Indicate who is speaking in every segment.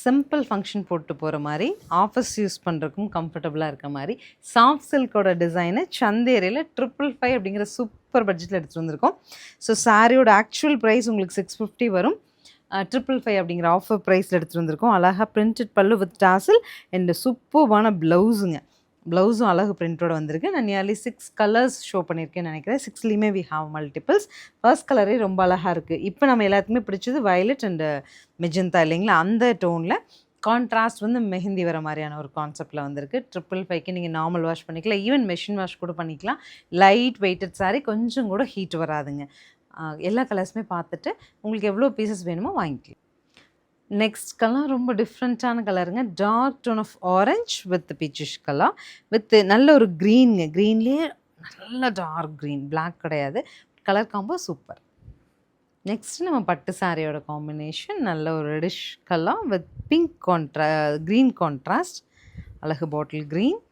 Speaker 1: Simple function போட்டு போகிற மாதிரி, ஆஃபீஸ் யூஸ் பண்ணுறதுக்கும் கம்ஃபர்டபுளாக இருக்க மாதிரி சாஃப்ட் சில்கோட டிசைனு சந்தேரியில் 555 அப்படிங்கிற சூப்பர் பட்ஜெட்டில் எடுத்துகிட்டு வந்திருக்கோம். ஸோ சாரியோட ஆக்சுவல் ப்ரைஸ் உங்களுக்கு 650 வரும். 555 அப்படிங்கிற ஆஃபர் ப்ரைஸில் எடுத்துகிட்டு வந்திருக்கோம். அழகாக பிரிண்டட் பல்லு வித் டாசில் அண்ட் சூப்பர்வான ப்ளவுஸுங்க. ப்ளவுஸும் அழகு பிரிண்டோட வந்திருக்கு. நான் நியர்லி 6 கலர்ஸ் ஷோ பண்ணியிருக்கேன்னு நினைக்கிறேன். 6லேயுமே வி ஹாவ் மல்டிபிள்ஸ். ஃபர்ஸ்ட் கலரே ரொம்ப அழகாக இருக்குது. இப்போ நம்ம எல்லாத்துக்குமே பிடிச்சது வயலட் அண்டு மெஜந்தா இல்லைங்களா? அந்த டோனில் கான்ட்ராஸ்ட் வந்து மெஹந்தி வர மாதிரியான ஒரு கான்செப்டில் வந்திருக்கு. 555க்கு நீங்கள் நார்மல் வாஷ் பண்ணிக்கலாம், ஈவன் மெஷின் வாஷ் கூட பண்ணிக்கலாம். லைட் வெயிட்டட் சாரீ, கொஞ்சம் கூட ஹீட் வராதுங்க. எல்லா கலர்ஸுமே பார்த்துட்டு உங்களுக்கு எவ்வளோ பீசஸ் வேணுமோ வாங்கிக்கலாம். நெக்ஸ்ட் கலர் ரொம்ப டிஃப்ரெண்ட்டான கலருங்க. Dark tone of orange with peachish colour with நல்ல ஒரு க்ரீனுங்க. க்ரீன்லேயே நல்ல டார்க் க்ரீன், பிளாக் கிடையாது. Colour combo super. நெக்ஸ்ட் நம்ம பட்டு சாரியோட காம்பினேஷன் நல்ல ஒரு reddish colour with pink green contrast. அழகு பாட்டில் க்ரீன்,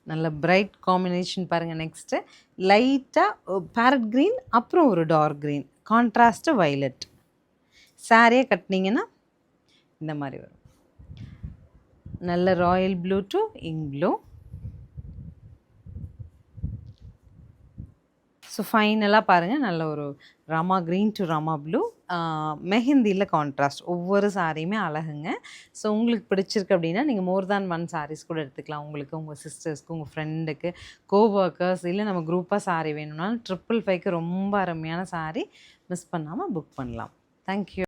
Speaker 1: நல்ல பிரைட் காம்பினேஷன் பாருங்கள். நெக்ஸ்ட்டு லைட்டாக பேரட் க்ரீன், அப்புறம் ஒரு டார்க் க்ரீன், கான்ட்ராஸ்ட்டு வயலட். சாரியை கட்டினீங்கன்னா இந்த மாதிரி வரும். நல்ல royal blue to ink blue. So ஃபைனலாக பாருங்கள், நல்ல ஒரு Rama green to Rama blue, மெஹந்தியில் கான்ட்ராஸ்ட். ஒவ்வொரு சாரியுமே அழகுங்க. ஸோ உங்களுக்கு பிடிச்சிருக்கு அப்படின்னா நீங்கள் மோர் தேன் 1 சாரீஸ் கூட எடுத்துக்கலாம். உங்களுக்கு, உங்கள் சிஸ்டர்ஸ்க்கு, உங்கள் ஃப்ரெண்டுக்கு, கோவர்க்கர்ஸ், இல்லை நம்ம குரூப்பாக சாரீ வேணும்னாலும் 555க்கு ரொம்ப அருமையான சாரீ. மிஸ் பண்ணாமல் புக் பண்ணலாம். தேங்க்யூ.